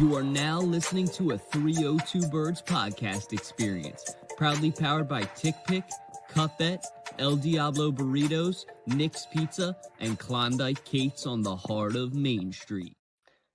You are now listening to a 302 Birds podcast experience, proudly powered by Tick Pick, Cutbet, El Diablo Burritos, Nick's Pizza, and Klondike Kate's on the heart of Main Street.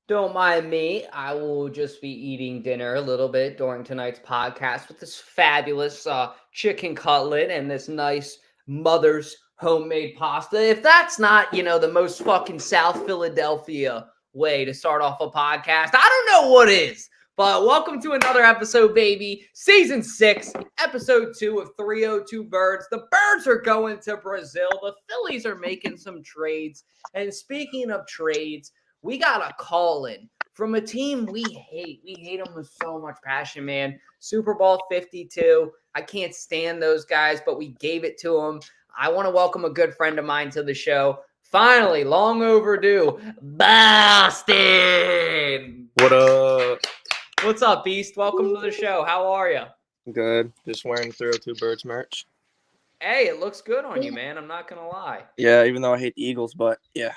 Don't mind me. I will just be eating dinner a little bit during tonight's podcast with this fabulous chicken cutlet and this nice mother's homemade pasta. If that's not, the most fucking South Philadelphia way to start off a podcast, I don't know what is. But welcome to another episode, baby. Season 6, episode 2 of 302 Birds. The Birds are going to Brazil. The Phillies are making some trades. And speaking of trades, we got a call-in from a team we hate. We hate them with so much passion, man. Super Bowl 52. I can't stand those guys, but we gave it to them. I want to welcome a good friend of mine to the show. Finally, long overdue, Boston. What up? What's up, Beast? Welcome to the show. How are you? Good. Just wearing 302 Birds merch. Hey, it looks good on you, man. I'm not going to lie. Yeah, even though I hate the Eagles, but yeah.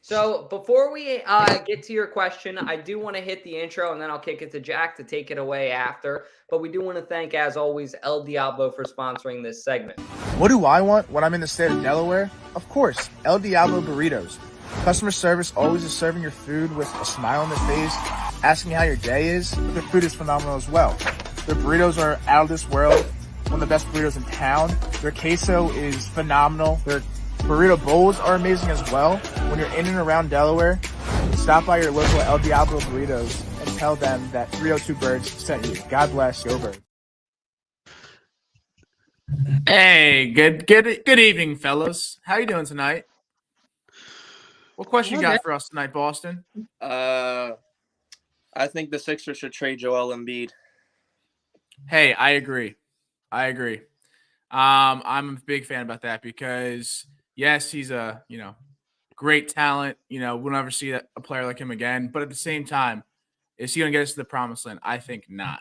So before we get to your question, I do want to hit the intro, and then I'll kick it to Jack to take it away after. But we do want to thank, as always, El Diablo for sponsoring this segment. What do I want when I'm in the state of Delaware? Of course, El Diablo Burritos. Customer service always is serving your food with a smile on their face, asking how your day is. Their food is phenomenal as well. Their burritos are out of this world, one of the best burritos in town. Their queso is phenomenal. Their burrito bowls are amazing as well. When you're in and around Delaware, stop by your local El Diablo Burritos and tell them that 302 Birds sent you. God bless, go Birds. Hey, good evening, fellas. How you doing tonight? What question you got for us tonight, Boston? I think the Sixers should trade Joel Embiid. Hey, I agree. I'm a big fan about that because yes, he's a great talent. We'll never see a player like him again. But at the same time, is he going to get us to the promised land? I think not.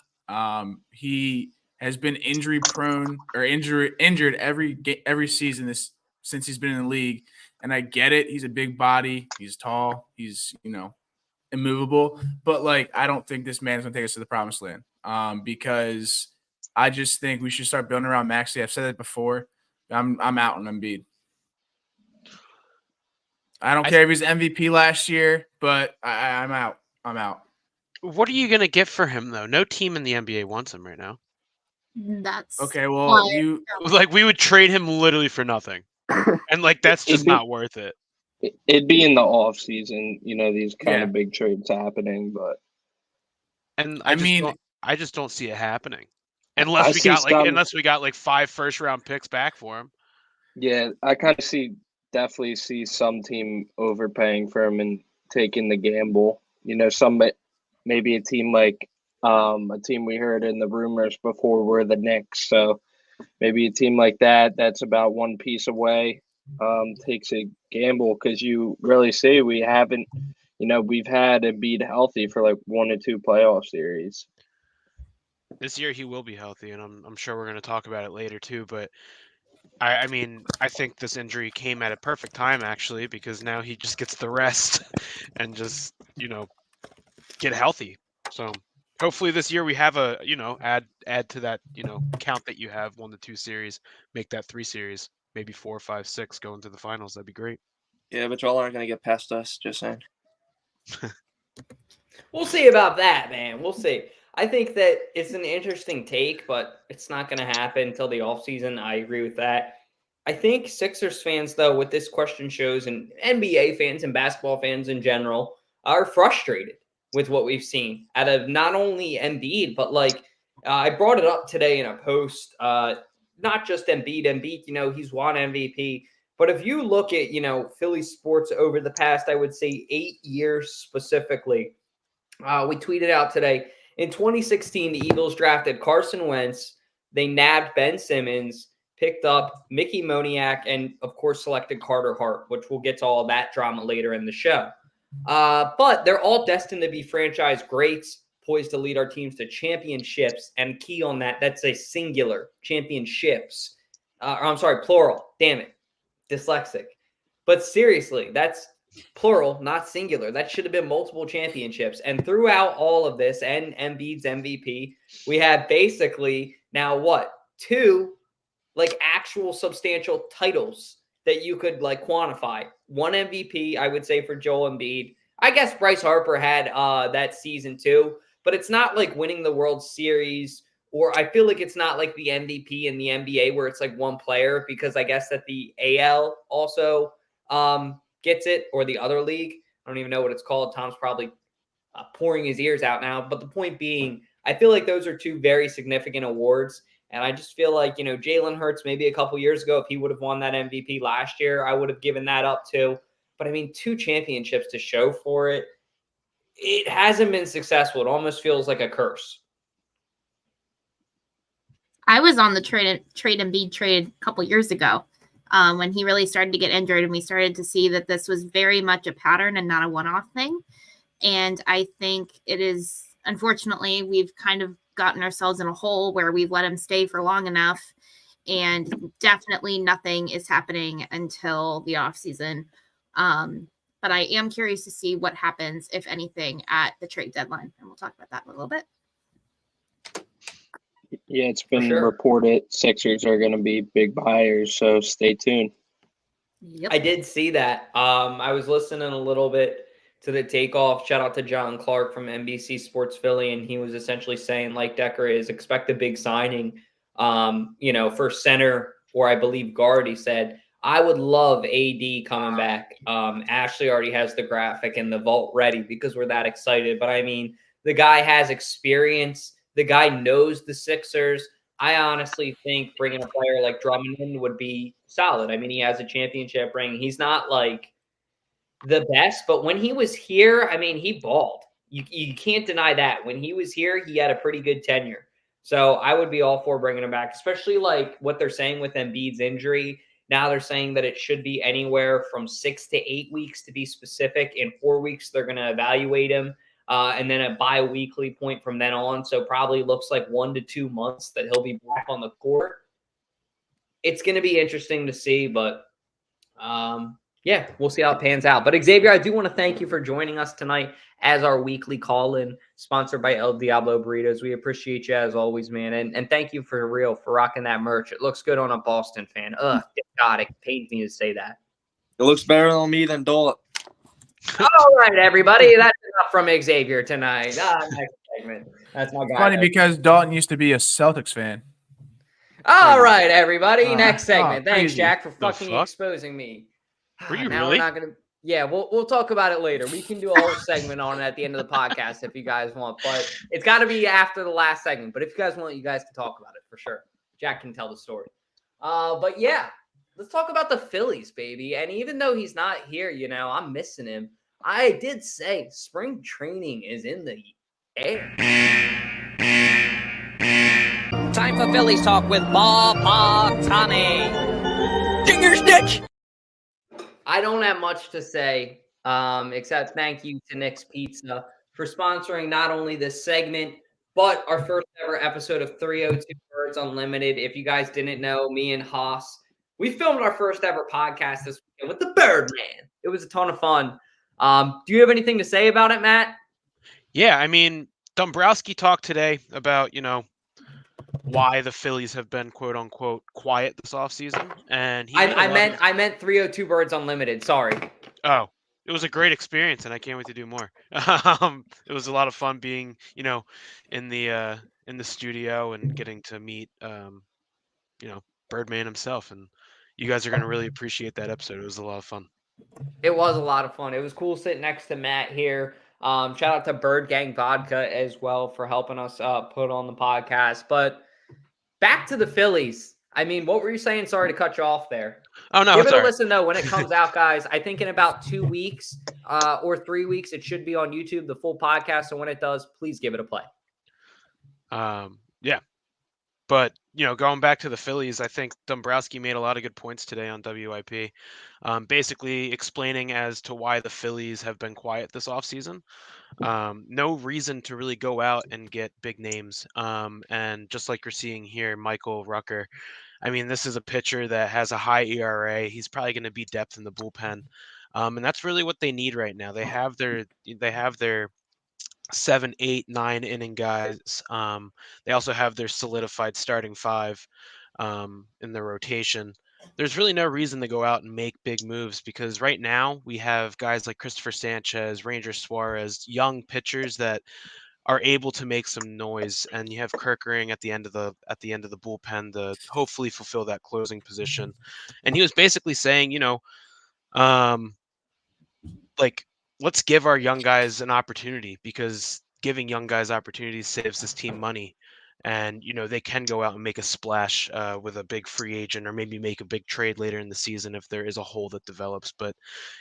He has been injury prone or injured every season since he's been in the league. And I get it. He's a big body. He's tall. He's, immovable. But, I don't think this man is going to take us to the promised land because I just think we should start building around Maxey. I've said it before. I'm out on Embiid. I don't care if he's MVP last year, but I'm out. What are you going to get for him, though? No team in the NBA wants him right now. That's okay. Well, we would trade him literally for nothing. And that's just not worth it. It'd be in the off season, these kind of big trades happening, but I just don't see it happening unless we got 5 first-round picks back for him. Yeah, I kind of definitely see some team overpaying for him and taking the gamble. Maybe a team like a team we heard in the rumors before were the Knicks. So maybe a team like that's about one piece away, takes a gamble because you really see we haven't, we've had Embiid healthy for 1 or 2 playoff series. This year he will be healthy, and I'm sure we're going to talk about it later too. But I think this injury came at a perfect time actually because now he just gets the rest and just get healthy. So hopefully this year we have a add to that count that you have 1 to 2 series, make that 3 series, maybe 4, 5, 6 go into the finals. That'd be great. Yeah, but y'all aren't going to get past us. Just saying. We'll see about that, man. We'll see. I think that it's an interesting take, but it's not going to happen until the offseason. I agree with that. I think Sixers fans, though, what this question shows, and NBA fans and basketball fans in general, are frustrated with what we've seen out of not only Embiid, but I brought it up today in a post, not just Embiid. Embiid, he's won MVP. But if you look at, Philly sports over the past, I would say 8 years specifically, we tweeted out today, in 2016, the Eagles drafted Carson Wentz. They nabbed Ben Simmons, picked up Mickey Moniak, and, of course, selected Carter Hart, which we'll get to all that drama later in the show. But they're all destined to be franchise greats, poised to lead our teams to championships. And key on that, that's a singular, championships. Plural. Damn it. Dyslexic. But seriously, that's plural, not singular. That should have been multiple championships. And throughout all of this, and Embiid's MVP, we have basically now what? 2 like actual substantial titles that you could like quantify. 1 MVP, I would say, for Joel Embiid. I guess Bryce Harper had that season too, but it's not like winning the World Series, or I feel like it's not like the MVP in the NBA where it's like one player, because I guess that the AL also gets it, or the other league. I don't even know what it's called. Tom's probably pouring his ears out now. But the point being, I feel like those are 2 very significant awards. And I just feel like, Jalen Hurts, maybe a couple years ago, if he would have won that MVP last year, I would have given that up too. But I mean, 2 championships to show for it. It hasn't been successful. It almost feels like a curse. I was on the trade Embiid trade a couple years ago when he really started to get injured, and we started to see that this was very much a pattern and not a one-off thing. And I think it is, unfortunately, we've kind of gotten ourselves in a hole where we've let him stay for long enough, and definitely nothing is happening until the offseason. But I am curious to see what happens, if anything, at the trade deadline. And we'll talk about that in a little bit. Yeah, it's been reported Sixers are going to be big buyers, so stay tuned. Yep. I did see that. I was listening a little bit to the takeoff. Shout out to John Clark from NBC Sports Philly, and he was essentially saying, like Decker is, expect a big signing, for center, or I believe guard. He said, I would love AD coming back. Ashley already has the graphic and the vault ready because we're that excited. But I mean, the guy has experience. The guy knows the Sixers. I honestly think bringing a player like Drummond in would be solid. I mean, he has a championship ring. He's not like the best, but when he was here, I mean, he balled. You can't deny that. When he was here, he had a pretty good tenure. So I would be all for bringing him back, especially like what they're saying with Embiid's injury. Now they're saying that it should be anywhere from 6 to 8 weeks to be specific. In 4 weeks, they're going to evaluate him. And then a bi-weekly point from then on. So probably looks like 1 to 2 months that he'll be back on the court. It's going to be interesting to see, but yeah, we'll see how it pans out. But Xavier, I do want to thank you for joining us tonight as our weekly call-in, sponsored by El Diablo Burritos. We appreciate you as always, man. And thank you for rocking that merch. It looks good on a Boston fan. Ugh, God, it pains me to say that. It looks better on me than Dolan. All right, everybody. That's enough from Xavier tonight. Next segment. That's my guy. Funny because Dalton used to be a Celtics fan. All right, everybody. Next segment. Thanks, crazy. Jack, for fucking exposing me. Were you now really? We're not gonna. Yeah, we'll talk about it later. We can do a whole segment on it at the end of the podcast if you guys want, but it's got to be after the last segment. But if you guys want, you guys can talk about it for sure. Jack can tell the story. But yeah, let's talk about the Phillies, baby. And even though he's not here, I'm missing him. I did say spring training is in the air. Time for Phillies talk with Bob Tommy. Ginger Stitch. I don't have much to say, except thank you to Nick's Pizza for sponsoring not only this segment, but our first ever episode of 302 Birds Unlimited. If you guys didn't know, me and Haas, we filmed our first ever podcast this weekend with the Birdman. It was a ton of fun. Do you have anything to say about it, Matt? Yeah, I mean, Dombrowski talked today about, why the Phillies have been quote unquote quiet this offseason. And I meant 302 Birds Unlimited. Sorry. Oh, it was a great experience and I can't wait to do more. It was a lot of fun being, in the studio and getting to meet Birdman himself, and you guys are going to really appreciate that episode. It was a lot of fun. It was a lot of fun. It was cool sitting next to Matt here. Shout out to Bird Gang Vodka as well for helping us put on the podcast. But back to the Phillies. I mean, what were you saying? Sorry to cut you off there. Oh, no. Give it a listen, though, when it comes out, guys. I think in about 2 weeks or 3 weeks, it should be on YouTube, the full podcast. So when it does, please give it a play. Yeah. But, going back to the Phillies, I think Dombrowski made a lot of good points today on WIP, basically explaining as to why the Phillies have been quiet this offseason. No reason to really go out and get big names. And just like you're seeing here, Michael Rucker, I mean, this is a pitcher that has a high ERA. He's probably going to be depth in the bullpen. And that's really what they need right now. They have their 7, 8, 9 inning guys. They also have their solidified starting 5 in the rotation. There's really no reason to go out and make big moves because right now we have guys like Christopher Sanchez, Ranger Suarez, young pitchers that are able to make some noise, and you have Kirkering at the end of the bullpen to hopefully fulfill that closing position. And he was basically saying, um, like, let's give our young guys an opportunity because giving young guys opportunities saves this team money. And, they can go out and make a splash with a big free agent or maybe make a big trade later in the season if there is a hole that develops. But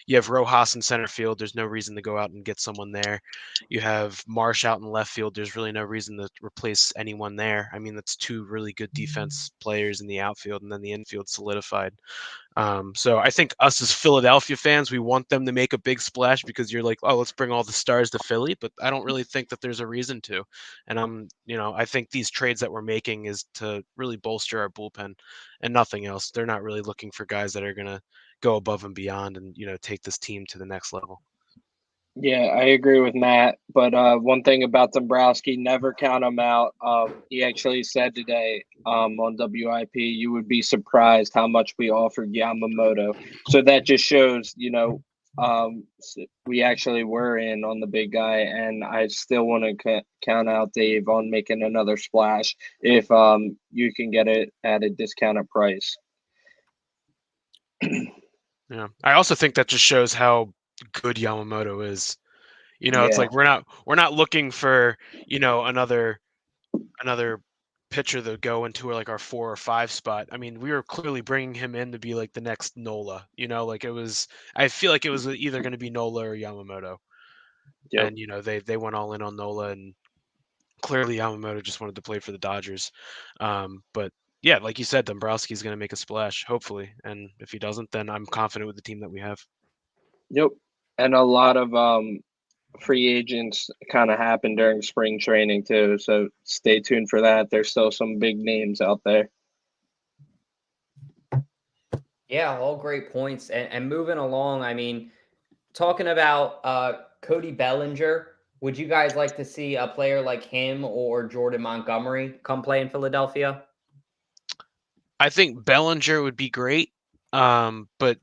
you have Rojas in center field. There's no reason to go out and get someone there. You have Marsh out in left field. There's really no reason to replace anyone there. I mean, that's 2 really good defense players in the outfield and then the infield solidified. So I think us as Philadelphia fans, we want them to make a big splash because you're like, oh, let's bring all the stars to Philly. But I don't really think that there's a reason to. And I think these trades that we're making is to really bolster our bullpen and nothing else. They're not really looking for guys that are going to go above and beyond and, take this team to the next level. Yeah, I agree with Matt. But one thing about Dombrowski, never count him out. He actually said today on WIP, you would be surprised how much we offered Yamamoto. So that just shows, we actually were in on the big guy. And I still want to count out Dave on making another splash if you can get it at a discounted price. Yeah, I also think that just shows how good Yamamoto is. It's like we're not looking for another pitcher to go into like our 4 or 5 spot. I mean, we were clearly bringing him in to be like the next Nola. I feel like it was either going to be Nola or Yamamoto. Yep. And they went all in on Nola, and clearly Yamamoto just wanted to play for the Dodgers. But yeah, like you said, Dombrowski's going to make a splash, hopefully. And if he doesn't, then I'm confident with the team that we have. Yep. And a lot of free agents kind of happened during spring training too. So stay tuned for that. There's still some big names out there. Yeah, all great points. And moving along, I mean, talking about Cody Bellinger, would you guys like to see a player like him or Jordan Montgomery come play in Philadelphia? I think Bellinger would be great. But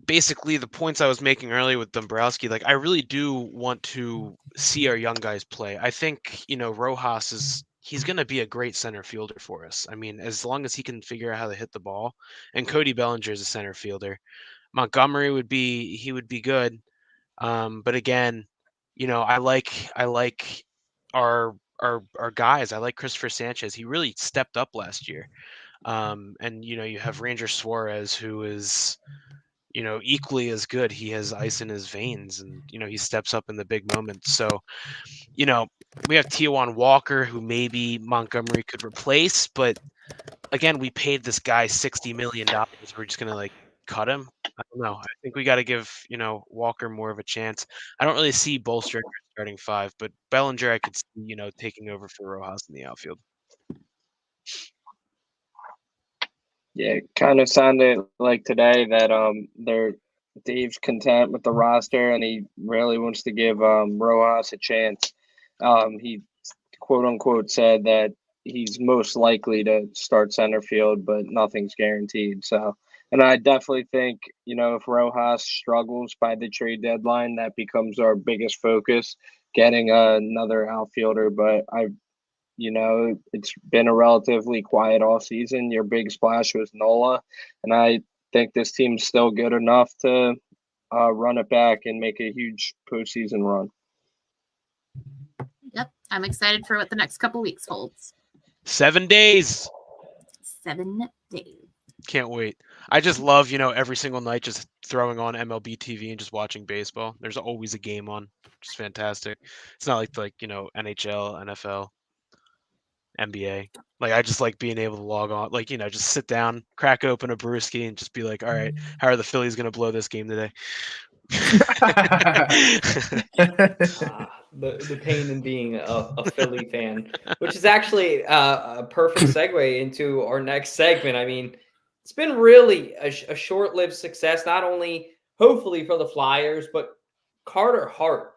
basically the points I was making earlier with Dombrowski, like I really do want to see our young guys play. I think, Rojas he's going to be a great center fielder for us. I mean, as long as he can figure out how to hit the ball, and Cody Bellinger is a center fielder. Montgomery would be good. But again, I like our guys. I like Christopher Sanchez. He really stepped up last year. And you have Ranger Suarez, who is equally as good. He has ice in his veins, and he steps up in the big moments. So we have Taijuan Walker, who maybe Montgomery could replace, but again, we paid this guy $60 million. We're just gonna cut him. I don't know. I think we got to give Walker more of a chance. I don't really see Bolster starting 5, but Bellinger I could see taking over for Rojas in the outfield. Yeah, it kind of sounded like today that Dave's content with the roster and he really wants to give Rojas a chance. He quote unquote said that he's most likely to start center field, but nothing's guaranteed. So, and I definitely think, if Rojas struggles by the trade deadline, that becomes our biggest focus, getting another outfielder. But it's been a relatively quiet all season. Your big splash was Nola, and I think this team's still good enough to run it back and make a huge postseason run. Yep, I'm excited for what the next couple weeks holds. 7 days. 7 days. Can't wait. I just love, every single night just throwing on MLB TV and just watching baseball. There's always a game on. It's fantastic. It's not like NHL, NFL, NBA. Like, I just like being able to log on, just sit down, crack open a brewski and just be like, all right, how are the Phillies going to blow this game today? The pain in being a Philly fan, which is actually a perfect segue into our next segment. I mean, it's been really a short-lived success, not only hopefully for the Flyers, but Carter Hart.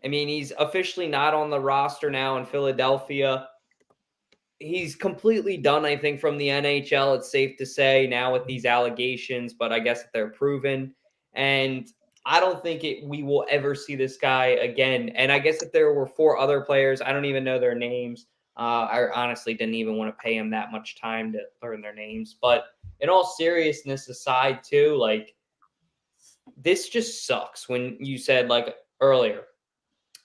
I mean, he's officially not on the roster now in Philadelphia. He's completely done, I think, from the NHL. It's safe to say now with these allegations, but I guess they're proven. And I don't think we will ever see this guy again. And I guess if there were 4 other players, I don't even know their names. I honestly didn't even want to pay him that much time to learn their names. But in all seriousness aside, too, like, this just sucks. When you said, like, earlier,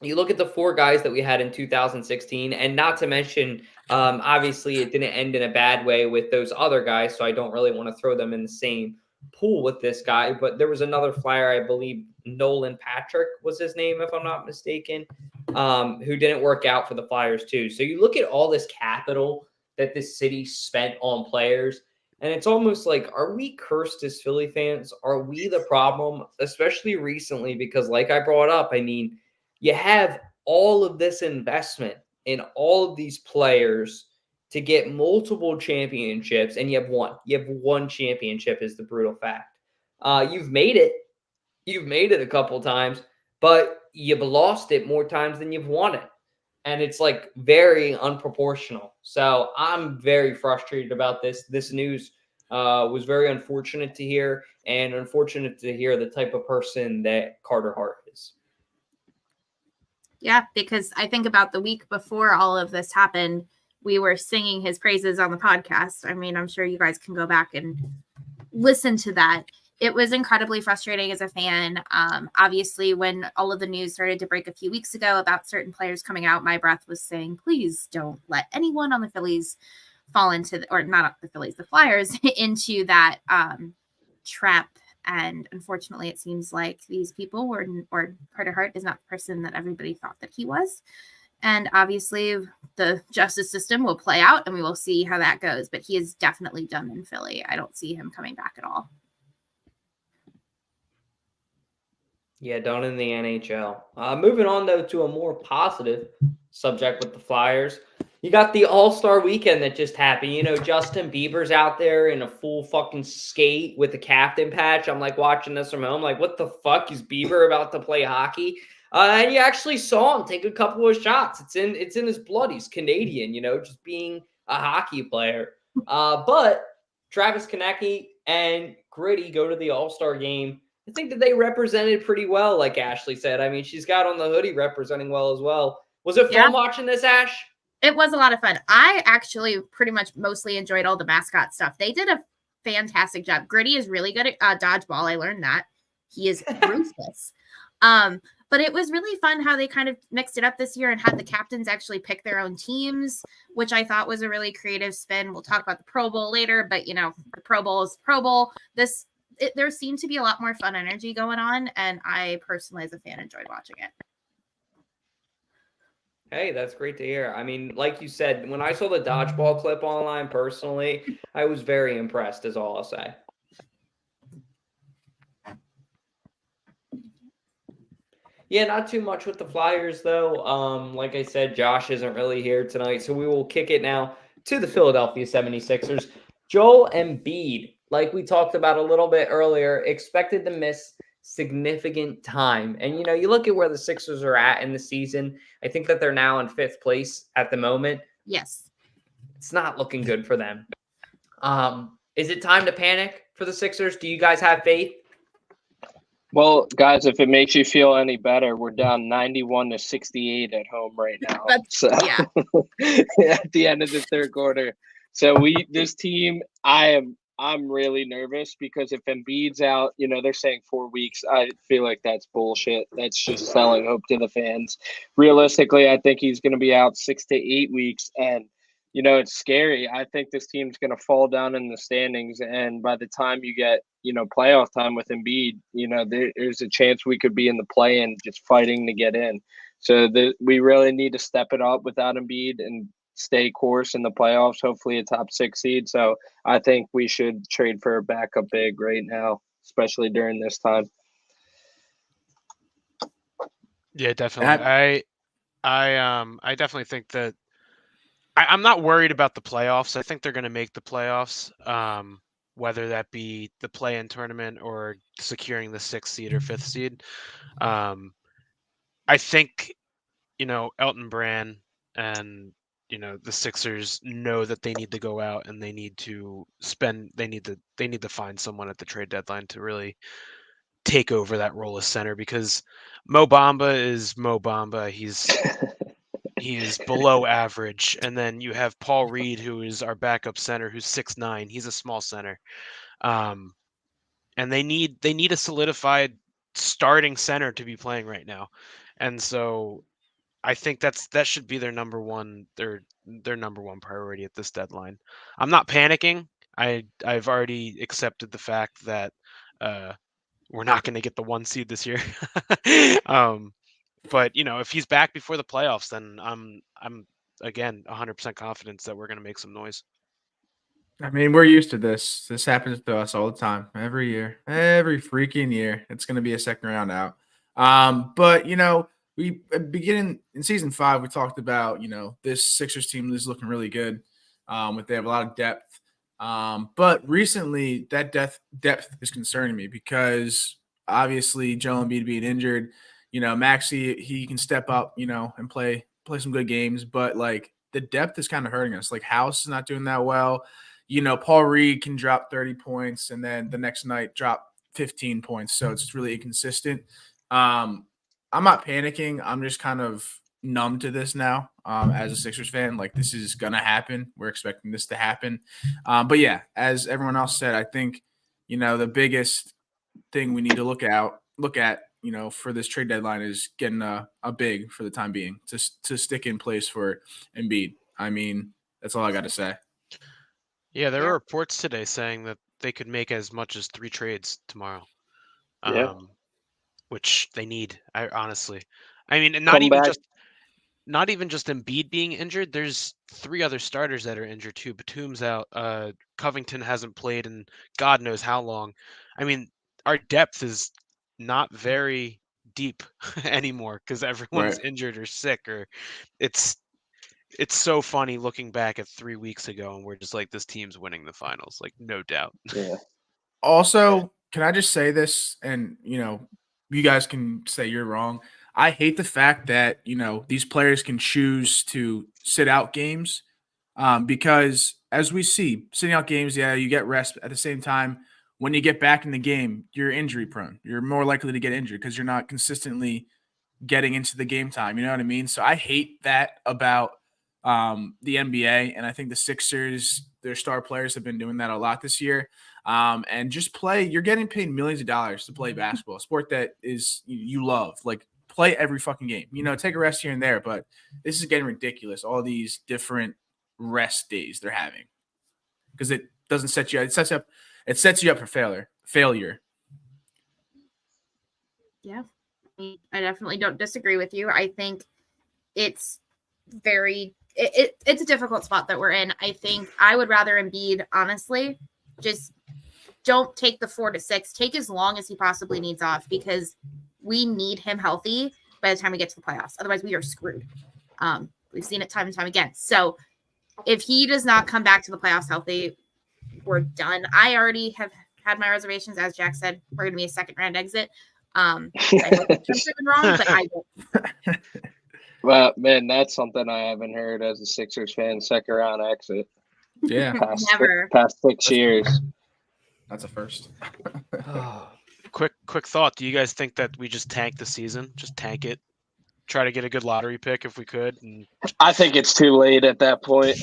you look at the 4 guys that we had in 2016, and not to mention, obviously, it didn't end in a bad way with those other guys, so I don't really want to throw them in the same pool with this guy. But there was another Flyer, I believe Nolan Patrick was his name, if I'm not mistaken, who didn't work out for the Flyers too. So you look at all this capital that this city spent on players, and it's almost like, are we cursed as Philly fans? Are we the problem? Especially recently, because like I brought up, I mean, you have all of this investment in all of these players to get multiple championships, and you have one. You have one championship, is the brutal fact. You've made it. You've made it a couple times, but you've lost it more times than you've won it. And it's like very unproportional. So I'm very frustrated about this. This news was very unfortunate to hear, and unfortunate to hear the type of person that Carter Hart is. Yeah, because I think about the week before all of this happened, we were singing his praises on the podcast. I mean, I'm sure you guys can go back and listen to that. It was incredibly frustrating as a fan. Obviously, when all of the news started to break a few weeks ago about certain players coming out, my breath was saying, please don't let anyone on the Phillies fall into, or not the Phillies, the Flyers, into that trap. And unfortunately, it seems like these people or Carter Hart is not the person that everybody thought that he was. And obviously, the justice system will play out, and we will see how that goes. But he is definitely done in Philly. I don't see him coming back at all. Yeah, done in the NHL. Moving on, though, to a more positive subject with the Flyers. You got the All-Star weekend that just happened. You know, Justin Bieber's out there in a full fucking skate with a captain patch. I'm like watching this from home, like, what the fuck is Bieber about to play hockey? And you actually saw him take a couple of shots. It's in his blood. He's Canadian, you know, just being a hockey player. But Travis Konecny and Gritty go to the All-Star game. I think that they represented pretty well, like Ashley said. I mean, she's got on the hoodie representing well as well. Was it fun watching this, Ash? It was a lot of fun. I actually pretty much mostly enjoyed all the mascot stuff. They did a fantastic job. Gritty is really good at dodgeball. I learned that. He is ruthless. But it was really fun how they kind of mixed it up this year and had the captains actually pick their own teams, which I thought was a really creative spin. We'll talk about the Pro Bowl later, but, you know, the Pro Bowl is Pro Bowl. There seemed to be a lot more fun energy going on, and I personally, as a fan, enjoyed watching it. Hey, that's great to hear. I mean, like you said, when I saw the dodgeball clip online personally, I was very impressed, is all I'll say. Yeah, not too much with the Flyers, though. Like I said, Josh isn't really here tonight, so we will kick it now to the Philadelphia 76ers. Joel Embiid, like we talked about a little bit earlier, expected to miss significant time. And, you know, you look at where the Sixers are at in the season. I think that they're now in 5th place at the moment. Yes. It's not looking good for them. Is it time to panic for the Sixers? Do you guys have faith? Well, guys, if it makes you feel any better, we're down 91-68 at home right now. So yeah. At the end of the third quarter. So this team, I'm really nervous because if Embiid's out, you know, they're saying 4 weeks. I feel like that's bullshit. That's just selling hope to the fans. Realistically, I think he's going to be out 6 to 8 weeks. And, you know, it's scary. I think this team's going to fall down in the standings. And by the time you get, you know, playoff time with Embiid, you know, there's a chance we could be in the play-in just fighting to get in. So we really need to step it up without Embiid and stay course in the playoffs, hopefully a top 6 seed. So I think we should trade for a backup big right now, especially during this time. Yeah, definitely. I definitely think that I'm not worried about the playoffs. I think they're going to make the playoffs. whether that be the play-in tournament or securing the 6th seed or 5th seed. I think, Elton Brand and, the Sixers know that they need to go out and they need to find someone at the trade deadline to really take over that role as center, because Mo Bamba is Mo Bamba. He is below average. And then you have Paul Reed, who is our backup center, who's 6'9". He's a small center. And they need a solidified starting center to be playing right now. And so I think that should be their number one priority at this deadline. I'm not panicking. I've already accepted the fact that we're not going to get the 1 seed this year. But if he's back before the playoffs, then I'm again 100% confident that we're going to make some noise. I mean, we're used to this. This happens to us all the time, every year, every freaking year. It's going to be a second round out. But we beginning in season 5, we talked about this Sixers team is looking really good. They have a lot of depth. But recently, that depth is concerning me because obviously Joel Embiid being injured, Maxey, he can step up, and play some good games, but like the depth is kind of hurting us. Like House is not doing that well. Paul Reed can drop 30 points and then the next night drop 15 points. So it's really inconsistent. I'm not panicking. I'm just kind of numb to this now as a Sixers fan. Like, this is going to happen. We're expecting this to happen. But yeah, as everyone else said, I think, the biggest thing we need to look at, for this trade deadline is getting a big for the time being to stick in place for Embiid. I mean, that's all I got to say. Yeah, there were reports today saying that they could make as much as 3 trades tomorrow. Which they need, honestly. I mean, and not even just Embiid being injured. There's 3 other starters that are injured too. Batum's out. Covington hasn't played in God knows how long. I mean, our depth is not very deep anymore because everyone's injured or sick, or it's so funny looking back at 3 weeks ago and we're just like, this team's winning the finals, like, no doubt. Yeah. Also, can I just say this, and you guys can say you're wrong. I hate the fact that these players can choose to sit out games, because as we see, sitting out games, you get rest. At the same time, when you get back in the game, you're injury prone. You're more likely to get injured because you're not consistently getting into the game time. You know what I mean? So I hate that about the NBA, and I think the Sixers, their star players have been doing that a lot this year. And just play. You're getting paid millions of dollars to play basketball, a sport that is you love. Like, play every fucking game. Take a rest here and there, but this is getting ridiculous. All these different rest days they're having, because it doesn't set you up. It sets you up for failure. Yeah, I definitely don't disagree with you. I think it's it's a difficult spot that we're in. I think I would rather Embiid, honestly, just don't take the 4 to 6. Take as long as he possibly needs off, because we need him healthy by the time we get to the playoffs. Otherwise, we are screwed. We've seen it time and time again. So if he does not come back to the playoffs healthy, we're done. I already have had my reservations. As Jack said, we're going to be a second round exit. I hope I'm proven wrong, but I won't. Well, man, that's something I haven't heard as a Sixers fan. Second round exit. Yeah. Past 6 years. That's a first. Quick thought. Do you guys think that we just tank the season? Just tank it? Try to get a good lottery pick if we could? And I think it's too late at that point.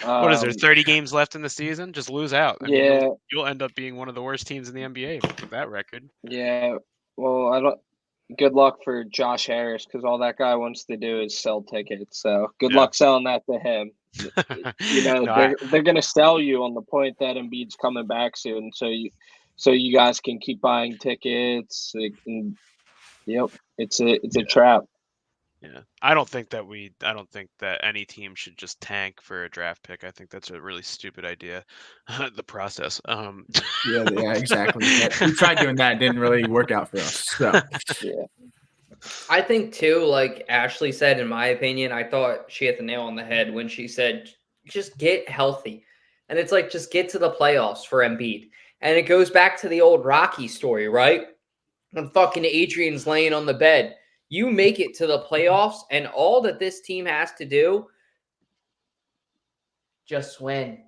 What is there, 30 games left in the season? Just lose out. I yeah. mean, you'll end up being one of the worst teams in the NBA with that record. Yeah. Well, good luck for Josh Harris, because all that guy wants to do is sell tickets. So good luck selling that to him. They're going to sell you on the point that Embiid's coming back soon. So you guys can keep buying tickets. It's a trap. Yeah, I don't think that any team should just tank for a draft pick. I think that's a really stupid idea. The process. Yeah, exactly. We tried doing that; it didn't really work out for us. So, yeah. I think too, like Ashley said, in my opinion, I thought she hit the nail on the head when she said, "Just get healthy." And it's like, just get to the playoffs for Embiid. And it goes back to the old Rocky story, right? When fucking Adrian's laying on the bed. You make it to the playoffs, and all that this team has to do, just win.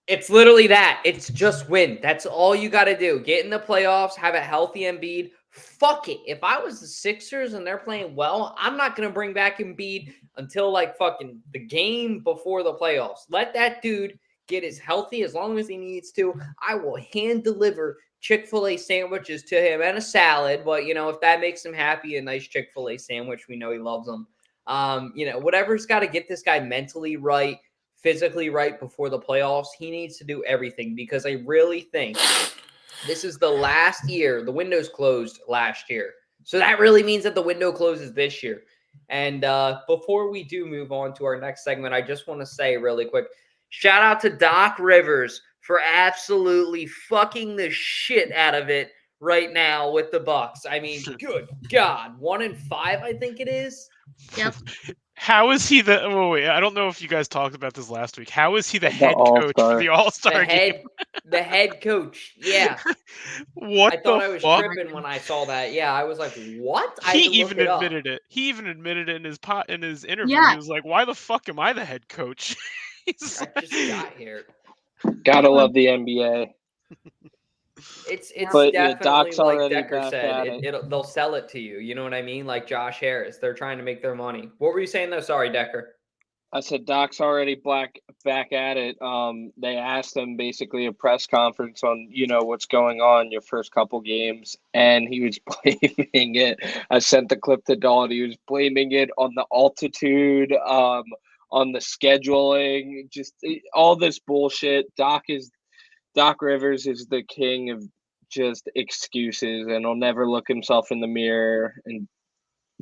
It's literally that. It's just win. That's all you got to do. Get in the playoffs, have a healthy Embiid. Fuck it. If I was the Sixers and they're playing well, I'm not going to bring back Embiid until like fucking the game before the playoffs. Let that dude get as healthy as long as he needs to. I will hand deliver Chick-fil-A sandwiches to him and a salad. But, if that makes him happy, a nice Chick-fil-A sandwich, we know he loves them. Whatever's got to get this guy mentally right, physically right before the playoffs, he needs to do everything, because I really think this is the last year. The window's closed last year. So that really means that the window closes this year. And before we do move on to our next segment, I just want to say really quick, shout out to Doc Rivers for absolutely fucking the shit out of it right now with the Bucks. I mean, good God, 1-5, I think it is. Yep. How is he the? Oh wait, I don't know if you guys talked about this last week. How is he the head coach for the All-Star game? The head coach. Yeah. What? I thought I was tripping when I saw that. Yeah, I was like, "What?" He even admitted it. He even admitted it in his interview. Yeah. He was like, "Why the fuck am I the head coach?" I just got here. Gotta love the NBA. It's But, definitely Doc's like already Decker back said. at They'll sell it to you. You know what I mean? Like Josh Harris. They're trying to make their money. What were you saying though? Sorry, Decker. I said Doc's already back at it. They asked him basically a press conference on, what's going on your first couple games, and he was blaming it. I sent the clip to Dawn. He was blaming it on the altitude, on the scheduling, just all this bullshit. Doc Rivers is the king of just excuses, and he'll never look himself in the mirror and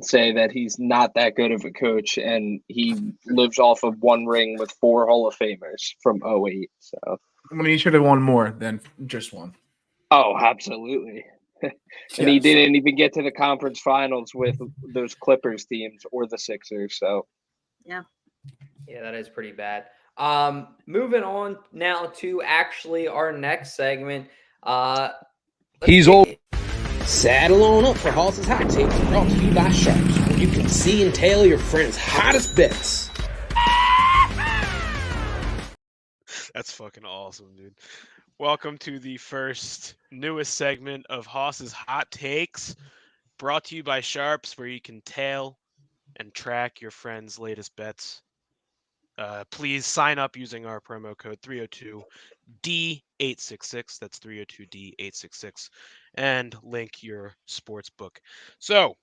say that he's not that good of a coach, and he lives off of one ring with 4 Hall of Famers from 2008. So I mean, he should have won more than just one. Oh, absolutely. And he didn't even get to the conference finals with those Clippers teams or the Sixers. So Yeah, that is pretty bad. Moving on now to actually our next segment. He's old. Saddle on up for Halsey's Hot Takes, brought to you by Sharps, where you can see and tell your friends' hottest bets. That's fucking awesome, dude. Welcome to the newest segment of Haas's Hot Takes, brought to you by Sharps, where you can tail and track your friends' latest bets. Please sign up using our promo code 302D866. That's 302D866. And link your sports book. So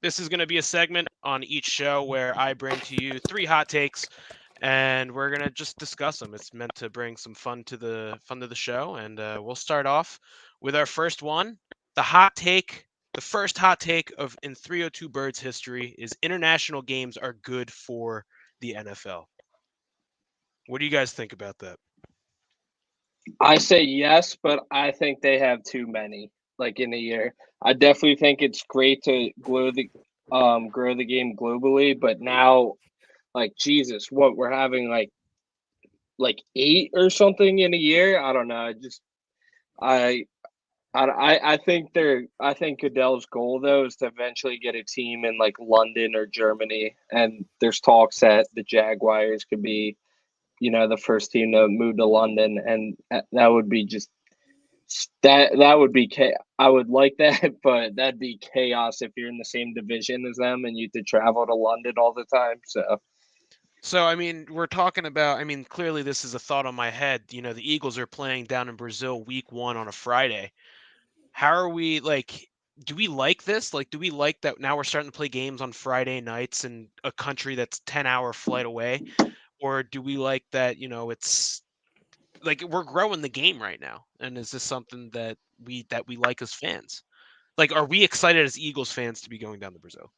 this is going to be a segment on each show where I bring to you 3 hot takes, and we're going to just discuss them. It's meant to bring some fun to the show, and we'll start off with our first one. The first hot take in 302 Birds history is international games are good for the NFL. What do you guys think about that? I say yes, but I think they have too many, like in a year. I definitely think it's great to grow the game globally, but now, like, Jesus, what we're having like 8 or something in a year. I don't know. I think Goodell's goal though is to eventually get a team in like London or Germany, and there's talks that the Jaguars could be, the first team to move to London, and that would be just that would be I would like that, but that'd be chaos if you're in the same division as them and you have to travel to London all the time. So, I mean, we're talking about, clearly this is a thought on my head. The Eagles are playing down in Brazil week 1 on a Friday. How are we, do we like this? Do we like that now we're starting to play games on Friday nights in a country that's 10-hour flight away? Or do we like that, it's we're growing the game right now? And is this something that we like as fans? Are we excited as Eagles fans to be going down to Brazil?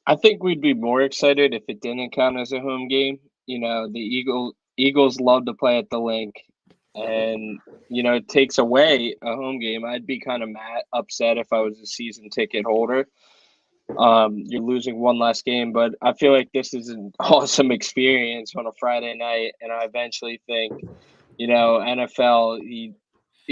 I think we'd be more excited if it didn't count as a home game. The Eagles love to play at the Link, and it takes away a home game. I'd be kind of upset if I was a season ticket holder. You're losing one last game, but I feel like this is an awesome experience on a Friday night, and I eventually think, NFL,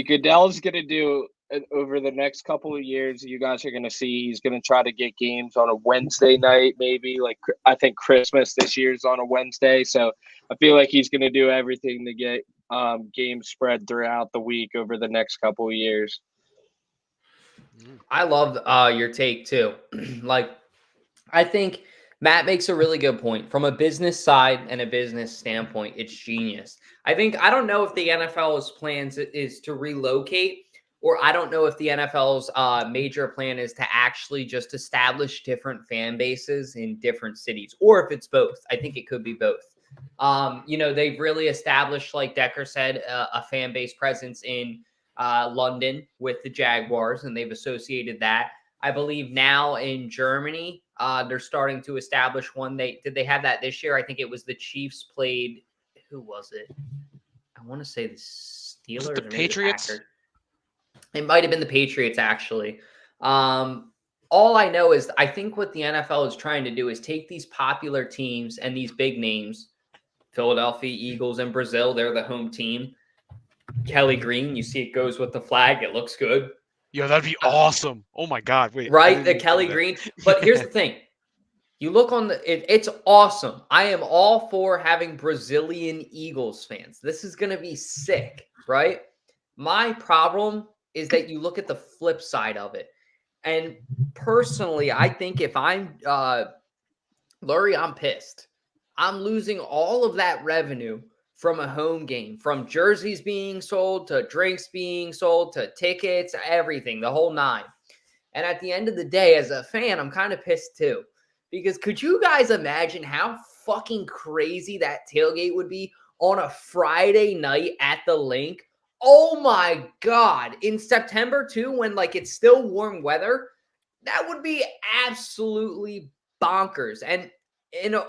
Goodell's going to do over the next couple of years. You guys are going to see he's going to try to get games on a Wednesday night, maybe. Like I think Christmas this year is on a Wednesday, so I feel like he's going to do everything to get games spread throughout the week over the next couple of years. I love your take too. I think Matt makes a really good point. From a business side and a business standpoint, it's genius. I don't know if the NFL's plans is to relocate, or I don't know if the NFL's major plan is to actually just establish different fan bases in different cities, or if it's both. I think it could be both. They've really established, like Decker said, a fan base presence in London with the Jaguars, and they've associated that. I believe now in Germany, they're starting to establish one. Did they have that this year? I think it was the Chiefs played. Who was it? I want to say the Steelers. The Patriots. It might have been the Patriots, actually. All I know is I think what the NFL is trying to do is take these popular teams and these big names, Philadelphia Eagles and Brazil. They're the home team. Kelly Green, you see it goes with the flag. It looks good. Yo, that'd be awesome. Oh my God. Wait. Right? The Kelly Green. But here's the thing. You look on it's awesome. I am all for having Brazilian Eagles fans. This is going to be sick, right? My problem is that you look at the flip side of it. And personally, I think if I'm Lurie, I'm pissed. I'm losing all of that revenue from a home game, from jerseys being sold to drinks being sold to tickets, everything, the whole nine. And at the end of the day, as a fan, I'm kind of pissed too. Because could you guys imagine how fucking crazy that tailgate would be on a Friday night at the Link? Oh my God. In September too, when it's still warm weather, that would be absolutely bonkers. And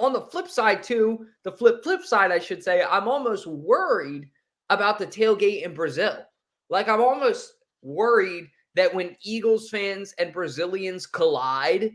on the flip side too, the flip side, I should say, I'm almost worried about the tailgate in Brazil. I'm almost worried that when Eagles fans and Brazilians collide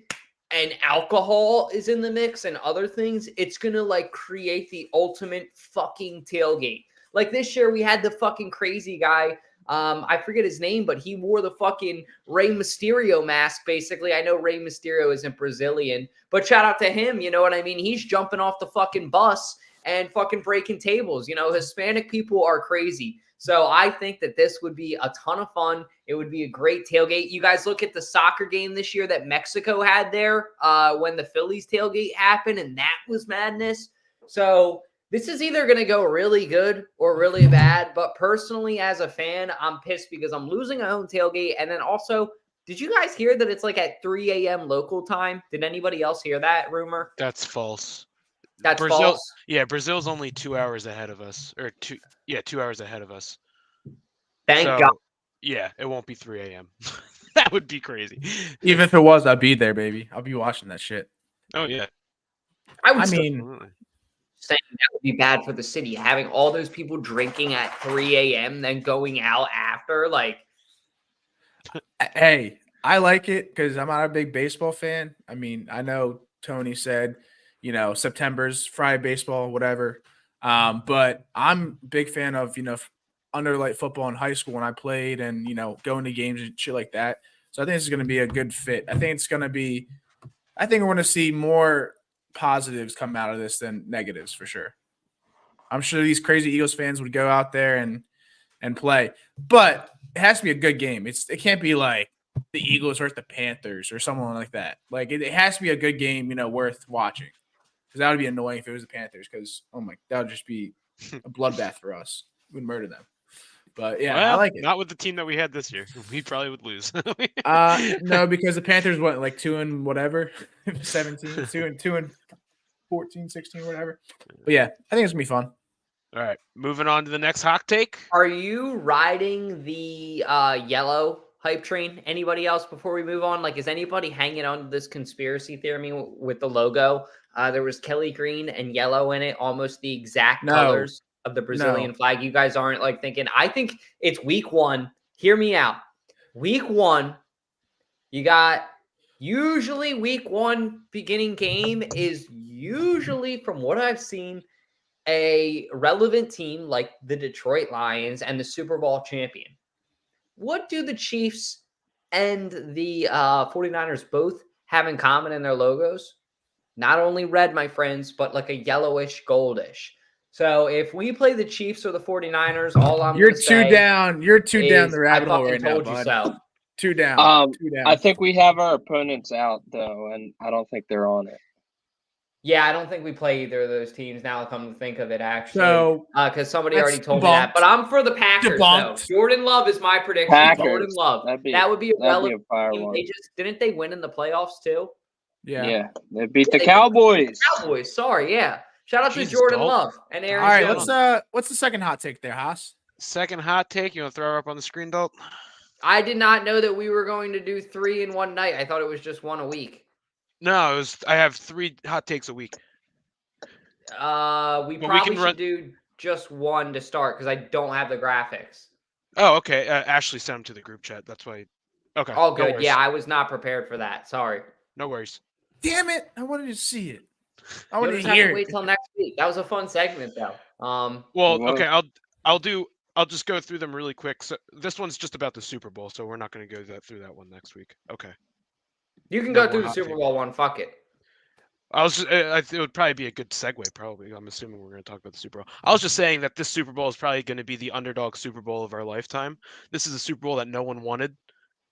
and alcohol is in the mix and other things, it's going to create the ultimate fucking tailgate. This year we had the fucking crazy guy. I forget his name, but he wore the fucking Rey Mysterio mask, basically. I know Rey Mysterio isn't Brazilian, but shout out to him, you know what I mean? He's jumping off the fucking bus and fucking breaking tables. Hispanic people are crazy. So I think that this would be a ton of fun. It would be a great tailgate. You guys look at the soccer game this year that Mexico had there when the Phillies tailgate happened, and that was madness. So this is either going to go really good or really bad. But personally, as a fan, I'm pissed because I'm losing a home tailgate. And then also, did you guys hear that it's at 3 a.m. local time? Did anybody else hear that rumor? That's false. That's Brazil, false? Yeah, Brazil's only 2 hours ahead of us. 2 hours ahead of us. Thank God. Yeah, it won't be 3 a.m. That would be crazy. Even if it was, I'd be there, baby. I'll be watching that shit. Oh, yeah. I mean, saying that would be bad for the city. Having all those people drinking at 3 a.m., then going out after, Hey, I like it because I'm not a big baseball fan. I mean, I know Tony said, September's Friday baseball, whatever. But I'm a big fan of, underlight football in high school when I played and, going to games and shit like that. So I think this is going to be a good fit. I think we're going to see more positives come out of this than negatives for sure. I'm sure these crazy Eagles fans would go out there and play, but it has to be a good game. It can't be like the Eagles versus the Panthers or someone like that. It has to be a good game, worth watching. Because that would be annoying if it was the Panthers. Because that would just be a bloodbath for us. We'd murder them. But yeah, I like it. Not with the team that we had this year. We probably would lose. No, because the Panthers went 2 and whatever, 17, 2 and 14, 16, whatever. But yeah, I think it's gonna be fun. All right, moving on to the next hot take. Are you riding the yellow hype train? Anybody else before we move on? Is anybody hanging on to this conspiracy theory with the logo? There was Kelly Green and yellow in it, almost the exact colors of the Brazilian flag. You guys aren't thinking, I think it's week 1. Hear me out. Week 1, you got Usually week 1 beginning game is usually, from what I've seen, a relevant team like the Detroit Lions and the Super Bowl champion. What do the Chiefs and the 49ers both have in common in their logos? Not only red, my friends, but like a yellowish, goldish. So if we play the Chiefs or the 49ers, all I'm You're going to too say down. You're too down is the rabbit I hole fucking right now, told you bud. so. Too down. Too down. I think we have our opponents out though, and I don't think they're on it. Yeah, I don't think we play either of those teams now, come to think of it, actually. So because somebody that's already told me that. But I'm for the Packers, Debunked. though. Jordan Love is my prediction. Packers. Jordan Love. That would be a relevant fire team. one. Didn't they win in the playoffs, too? yeah. They beat the Cowboys. Cowboys, sorry, yeah. Shout out Jesus, to Jordan Dalton. Love and Aaron All right, Jones. what's the second hot take there, Haas? Second hot take. You want to throw her up on the screen, Dalt? I did not know that we were going to do 3 in one night. I thought it was just 1 a week. No, I have 3 hot takes a week. We probably should do just 1 to start because I don't have the graphics. Oh, okay. Ashley sent them to the group chat. That's why. Okay. Oh, no good. worries. Yeah, I was not prepared for that. Sorry. No worries. Damn it! I wanted to see it. I You'll wanted just to have hear to wait it. till next week. That was a fun segment, though. Well, okay. I'll just go through them really quick. So this one's just about the Super Bowl, so we're not going to go through that one next week. Okay. You can No go more through the hot Super take. Bowl one. Fuck it. It would probably be a good segue. Probably, I'm assuming we're going to talk about the Super Bowl. I was just saying that this Super Bowl is probably going to be the underdog Super Bowl of our lifetime. This is a Super Bowl that no one wanted,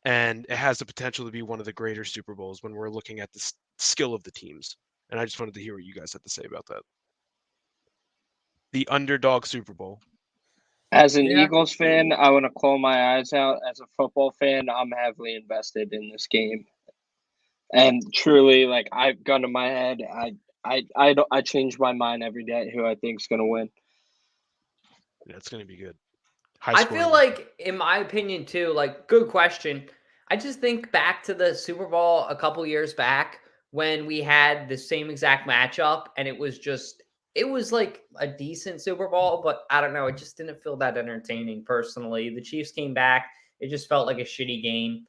and it has the potential to be one of the greater Super Bowls when we're looking at the skill of the teams. And I just wanted to hear what you guys had to say about that. The underdog Super Bowl. As an Eagles fan, I want to claw my eyes out. As a football fan, I'm heavily invested in this game. And truly, like, I've gone to my head. I change my mind every day who I think is going to win. Yeah, it's going to be good. I feel like, in my opinion, too, like, good question. I just think back to the Super Bowl a couple years back when we had the same exact matchup, and it was like a decent Super Bowl, but I don't know. It just didn't feel that entertaining personally. The Chiefs came back. It just felt like a shitty game.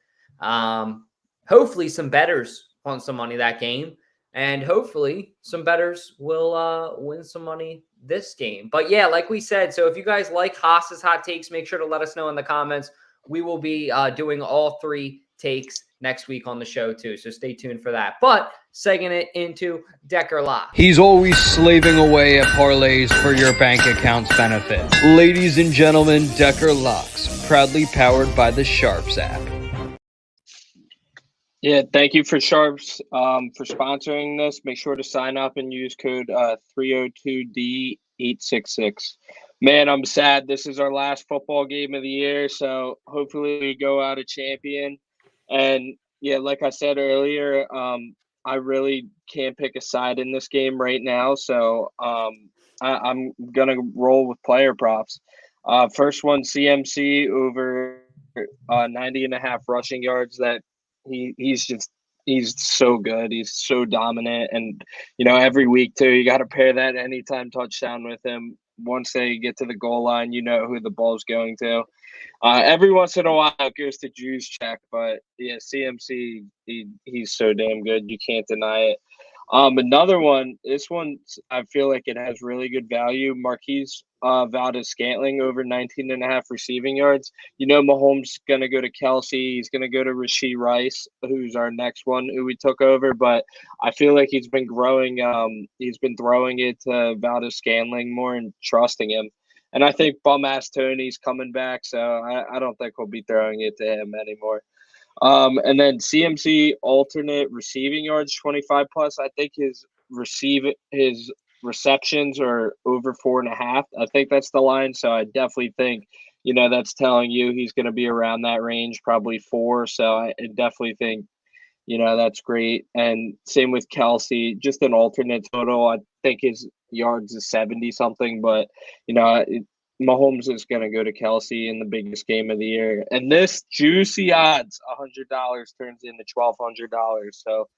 Hopefully some bettors won some money that game, and hopefully some bettors will win some money this game. But yeah, like we said, so if you guys like Haas's hot takes, make sure to let us know in the comments. We will be doing all 3 takes next week on the show too, so stay tuned for that. But segging it into Decker Locks. He's always slaving away at parlays for your bank account's benefit. Ladies and gentlemen, Decker Locks, proudly powered by the Sharps app. Yeah, thank you for Sharps for sponsoring this. Make sure to sign up and use code 302D866. Man, I'm sad. This is our last football game of the year, so hopefully we go out a champion. And yeah, like I said earlier, I really can't pick a side in this game right now, so I'm gonna roll with player props. First one, CMC over 90.5 rushing yards. That he's so good. He's so dominant, and every week too, you got to pair that anytime touchdown with him. Once they get to the goal line, you know who the ball's going to. Every once in a while, it goes to Juice check, but yeah, CMC, he's so damn good. You can't deny it. Another one, this one, I feel like it has really good value. Marquise Valdez-Scantling over 19.5 receiving yards. Mahomes going to go to Kelce. He's going to go to Rashee Rice, who's our next one who we took over. But I feel like he's been growing. He's been throwing it to Valdez-Scantling more and trusting him. And I think bum-ass Tony's coming back, so I don't think we'll be throwing it to him anymore. And then CMC alternate receiving yards 25 plus. I think his receptions are over 4.5. I think that's the line. So I definitely think, that's telling you he's going to be around that range, probably 4. So I definitely think, that's great. And same with Kelce, just an alternate total. I think his yards is 70 something, but Mahomes is going to go to Kelce in the biggest game of the year. And this juicy odds, $100 turns into $1,200. So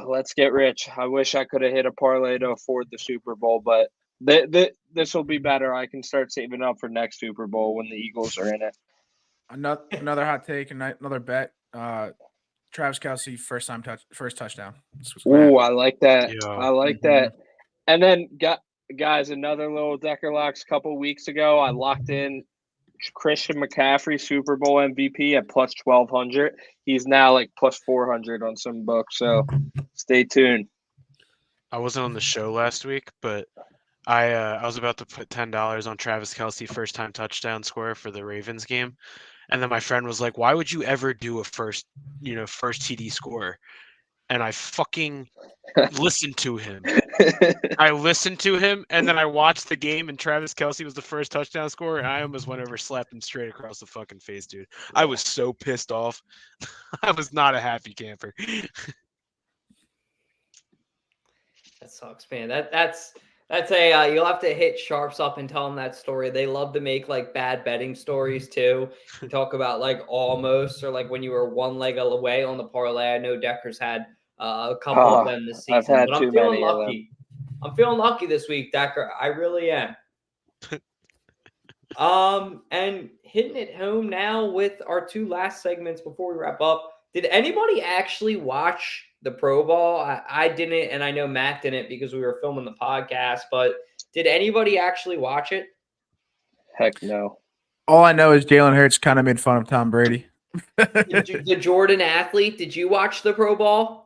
let's get rich. I wish I could have hit a parlay to afford the Super Bowl, but this will be better. I can start saving up for next Super Bowl when the Eagles are in it. Another hot take and another bet. Travis Kelce, first touchdown. Ooh, I like that. Yeah. I like that. And then, guys, another little Decker Locks. A couple weeks ago, I locked in Christian McCaffrey, Super Bowl MVP at plus 1,200. He's now like plus 400 on some books. So stay tuned. I wasn't on the show last week, but I was about to put $10 on Travis Kelce first time touchdown score for the Ravens game, and then my friend was like, "Why would you ever do a first TD score?" And I fucking listened to him. I listened to him, and then I watched the game, and Travis Kelce was the first touchdown scorer, and I almost went over, slapped him straight across the fucking face, dude. I was so pissed off. I was not a happy camper. That sucks, man. That's a you'll have to hit Sharps up and tell them that story. They love to make like bad betting stories too. You talk about like almost, or like when you were one leg away on the parlay. I know Decker's had a couple of them this season. I've had but too I'm feeling many of lucky. I'm feeling lucky this week, Decker. I really am. And hitting it home now with our two last segments before we wrap up. Did anybody actually watch the Pro Bowl? I didn't, and I know Matt didn't because we were filming the podcast, but did anybody actually watch it? Heck no. All I know is Jalen Hurts kind of made fun of Tom Brady. The Jordan athlete, did you watch the Pro Bowl?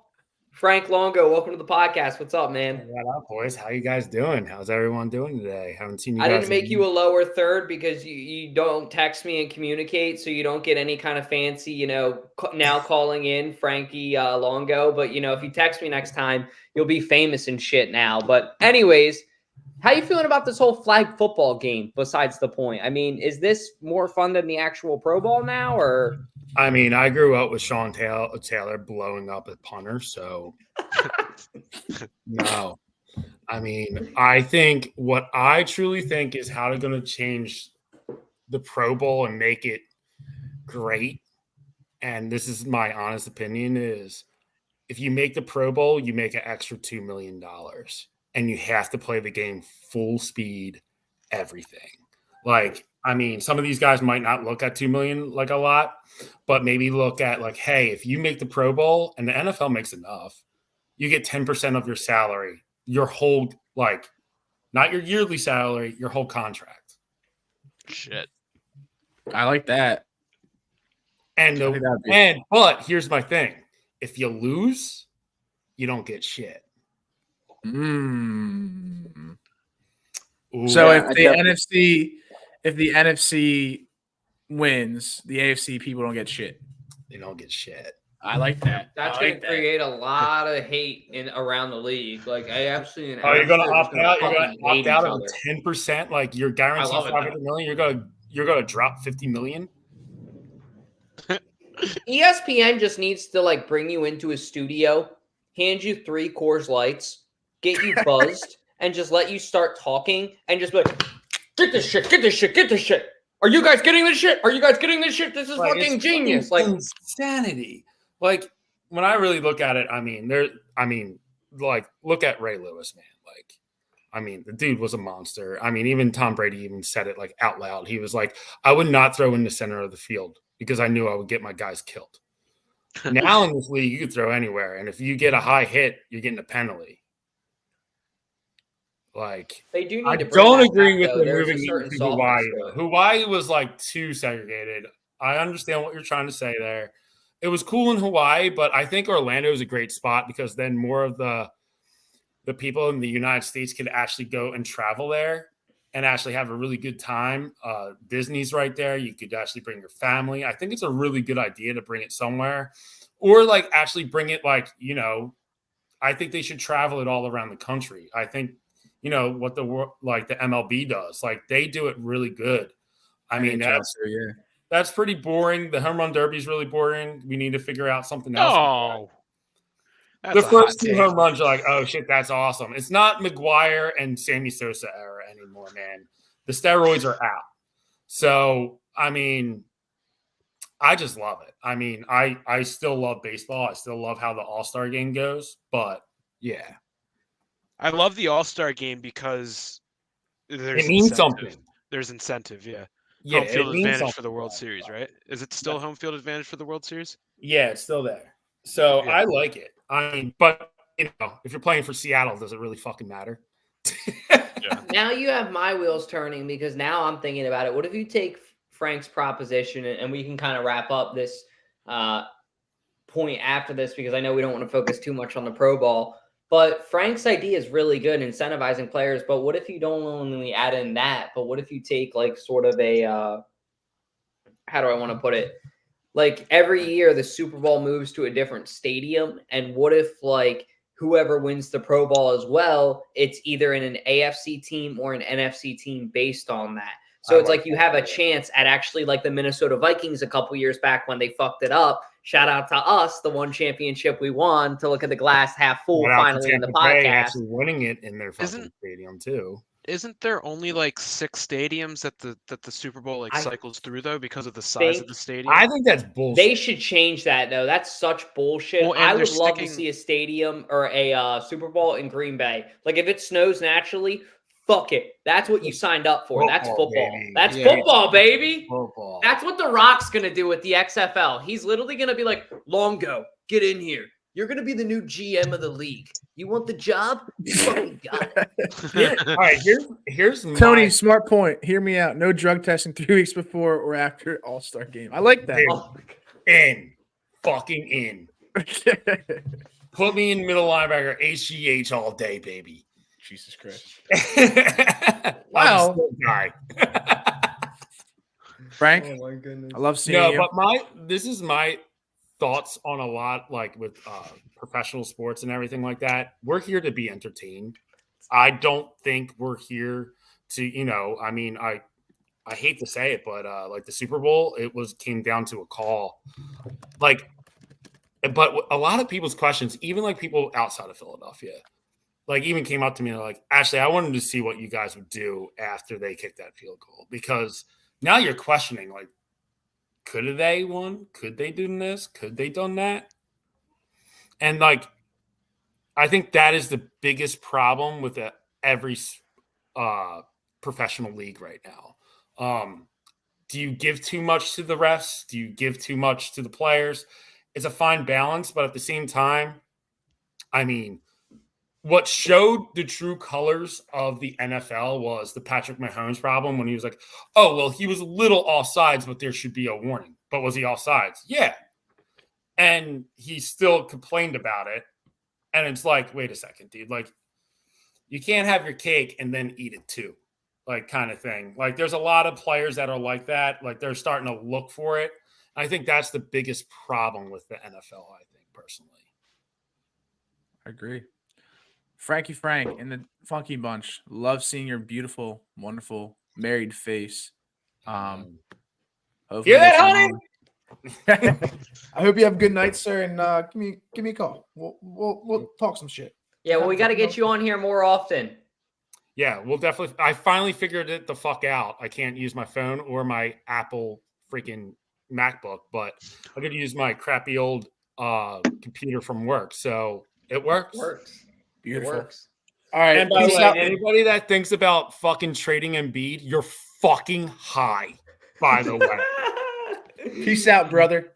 Frank Longo, welcome to the podcast. What's up, man? What up, boys? How you guys doing? How's everyone doing today? Haven't seen you I guys. didn't make you a lower third because you don't text me and communicate, so you don't get any kind of fancy, now calling in Frankie Longo. But, if you text me next time, you'll be famous and shit now. But anyways, how you feeling about this whole flag football game besides the point? I mean, is this more fun than the actual Pro Bowl now, or? I mean, I grew up with Sean Taylor blowing up a punter, so no. I mean, I think what I truly think is how they're going to change the Pro Bowl and make it great, and this is my honest opinion, is if you make the Pro Bowl, you make an extra $2 million, and you have to play the game full speed, everything. Like, I mean, some of these guys might not look at $2 million like a lot, but maybe look at like, hey, if you make the Pro Bowl and the NFL makes enough, you get 10% of your salary, your whole, like, not your yearly salary, your whole contract. Shit. I like that. But here's my thing. If you lose, you don't get shit. So if the NFC wins, the AFC people don't get shit. They don't get shit. I like that. That's going to create a lot of hate around the league. Like, I absolutely. Oh, you're going to opt out? You're going to opt out of 10%? Like, you're guaranteed $500 million? You're going to drop $50 million? ESPN just needs to, like, bring you into a studio, hand you 3 Coors Lights, get you buzzed, and just let you start talking, and just be like, get this shit, get this shit, get this shit. Are you guys getting this shit? Are you guys getting this shit? This is like, fucking genius. Like, insanity. Like, when I really look at it, look at Ray Lewis, man. Like, I mean, the dude was a monster. I mean, even Tom Brady even said it like out loud. He was like, I would not throw in the center of the field because I knew I would get my guys killed. Now in this league, you can throw anywhere. And if you get a high hit, you're getting a penalty. Like, they do need I to bring don't that agree back, with though. them moving There's a to certain Hawaii. softness to it. Hawaii was like too segregated. I understand what you're trying to say there. It was cool in Hawaii, but I think Orlando is a great spot because then more of the people in the United States could actually go and travel there and actually have a really good time. Disney's right there. You could actually bring your family. I think it's a really good idea to bring it somewhere, or like actually bring it like, I think they should travel it all around the country. I think, what the MLB does, like they do it really good. I mean, that's pretty boring. The home run derby is really boring. We need to figure out something else. Oh, the first 2 home runs are like, oh shit, that's awesome. It's not McGuire and Sammy Sosa era anymore, man. The steroids are out. So, I mean, I just love it. I mean, I still love baseball. I still love how the All-Star game goes, but yeah. I love the All-Star game because there's it means incentive. something. There's incentive, yeah. Yeah, home field it means advantage something. for the World Series, right? Is it still home field advantage for the World Series? Yeah, it's still there. So Yeah. I like it. I mean, but if you're playing for Seattle, does it really fucking matter? Now you have my wheels turning because now I'm thinking about it. What if you take Frank's proposition and we can kind of wrap up this point after this because I know we don't want to focus too much on the pro ball. But Frank's idea is really good, incentivizing players. But what if you don't only add in that, but what if you take like sort of a how do I want to put it? Like every year the Super Bowl moves to a different stadium. And what if like whoever wins the Pro Bowl as well, it's either in an AFC team or an NFC team based on that. So it's like you have a chance at actually like the Minnesota Vikings a couple years back when they fucked it up. Shout out to us, the one championship we won, to look at the glass half full finally in the podcast. Actually winning it in their fucking stadium too. Isn't there only like 6 stadiums that the Super Bowl cycles through though because of the size of the stadium? I think that's bullshit. They should change that though. That's such bullshit. Well, I would love to see a stadium or a Super Bowl in Green Bay. Like if it snows naturally, fuck it. That's what you signed up for. That's football. Baby. That's football, baby. Football. That's what The Rock's gonna do with the XFL. He's literally gonna be like, Longo, get in here. You're going to be the new GM of the league. You want the job? You fucking got it. All right, here's Tony, smart point. Hear me out. No drug testing 3 weeks before or after All-Star game. I like that. Fucking in. Put me in middle linebacker, HGH all day, baby. Jesus Christ. Wow. Frank, oh my goodness. I love seeing you. But this is my thoughts on a lot, like with professional sports and everything like that. We're here to be entertained. I don't think we're here to, I mean, I hate to say it, but like the Super Bowl, came down to a call. Like, but a lot of people's questions, even like people outside of Philadelphia, like even came up to me and they're like, Ashley, I wanted to see what you guys would do after they kicked that field goal, because now you're questioning, like, could they won? Could they do this? Could they done that? And like, I think that is the biggest problem with every professional league right now. Do you give too much to the refs? Do you give too much to the players? It's a fine balance, but at the same time, I mean, what showed the true colors of the NFL was the Patrick Mahomes problem when he was like, oh, well, he was a little offsides, but there should be a warning. But was he offsides? Yeah. And he still complained about it. And it's like, wait a second, dude. Like, you can't have your cake and then eat it too, like kind of thing. Like, there's a lot of players that are like that. Like, they're starting to look for it. I think that's the biggest problem with the NFL, I think, personally. I agree. Frankie Frank and the Funky Bunch. Love seeing your beautiful, wonderful married face. Hopefully that, honey? I hope you have a good night, sir, and give me a call. We'll talk some shit. Yeah, well, we got to get you on here more often. Yeah, we'll definitely. I finally figured it the fuck out. I can't use my phone or my Apple freaking MacBook, but I could use my crappy old computer from work. So it works. Beautiful. It works. All right. And by the way, anybody that thinks about fucking trading Embiid, you're fucking high, by the way. Peace out, brother.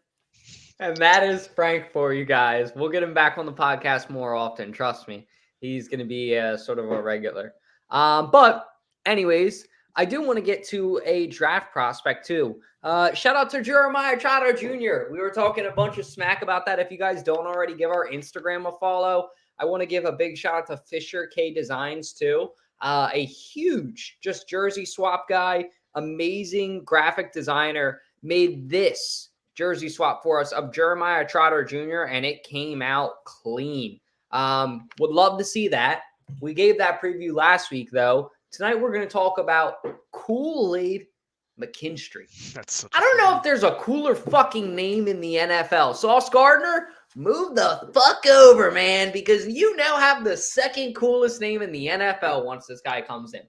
And that is Frank for you guys. We'll get him back on the podcast more often. Trust me. He's going to be sort of a regular. But anyways, I do want to get to a draft prospect too. Shout out to Jeremiah Trotter Jr. We were talking a bunch of smack about that. If you guys don't already, give our Instagram a follow. I want to give a big shout out to Fisher K Designs too. A huge just jersey swap guy, amazing graphic designer, made this jersey swap for us of Jeremiah Trotter Jr. and it came out clean. Would love to see that. We gave that preview last week though. Tonight we're going to talk about Kool-Aid McKinstry. I don't know if there's a cooler fucking name in the NFL. Sauce Gardner, move the fuck over, man, because you now have the second coolest name in the NFL once this guy comes in.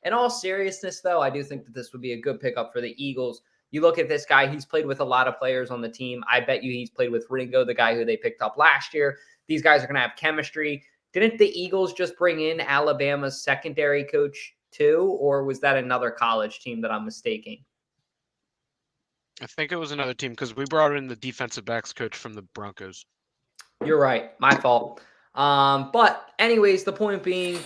In all seriousness, though, I do think that this would be a good pickup for the Eagles. You look at this guy, he's played with a lot of players on the team. I bet you he's played with Ringo, the guy who they picked up last year. These guys are going to have chemistry. Didn't the Eagles just bring in Alabama's secondary coach too, or was that another college team that I'm mistaking? I think it was another team because we brought in the defensive backs coach from the Broncos. You're right. My fault. But anyways, the point being,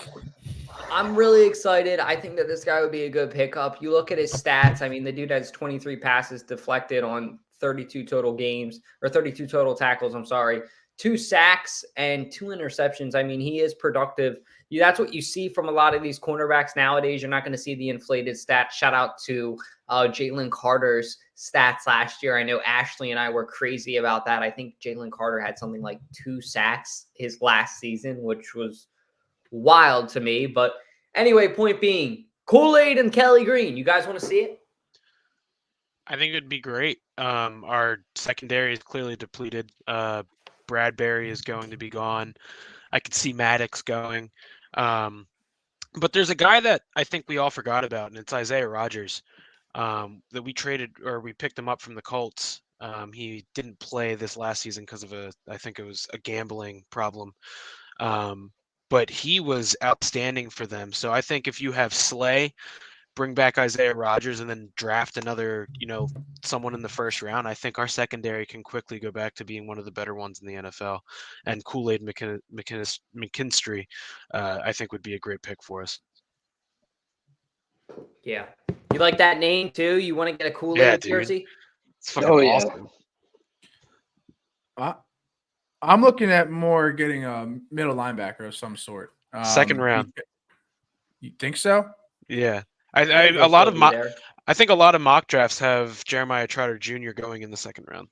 I'm really excited. I think that this guy would be a good pickup. You look at his stats. I mean, the dude has 23 passes deflected on 32 total games, or 32 total tackles. I'm sorry. 2 sacks and 2 interceptions. I mean, he is productive. That's what you see from a lot of these cornerbacks nowadays. You're not going to see the inflated stats. Shout out to Jalen Carter's stats last year. I know Ashley and I were crazy about that. I think Jalen Carter had something like 2 sacks his last season, which was wild to me. But anyway, point being, Kool-Aid and Kelly Green. You guys want to see it? I think it'd be great. Our secondary is clearly depleted. Bradbury is going to be gone. I could see Maddox going. But there's a guy that I think we all forgot about, and it's Isaiah Rodgers, that we traded, or we picked him up from the Colts. He didn't play this last season because of I think it was a gambling problem. But he was outstanding for them. So I think if you have Slay, bring back Isaiah Rodgers, and then draft another, someone in the first round, I think our secondary can quickly go back to being one of the better ones in the NFL. And Kool-Aid McKinstry, I think would be a great pick for us. Yeah. You like that name too? You want to get a Kool-Aid jersey? It's fucking awesome. I'm looking at more getting a middle linebacker of some sort. Second round. You think so? Yeah. I think a lot of mock drafts have Jeremiah Trotter Jr. going in the second round.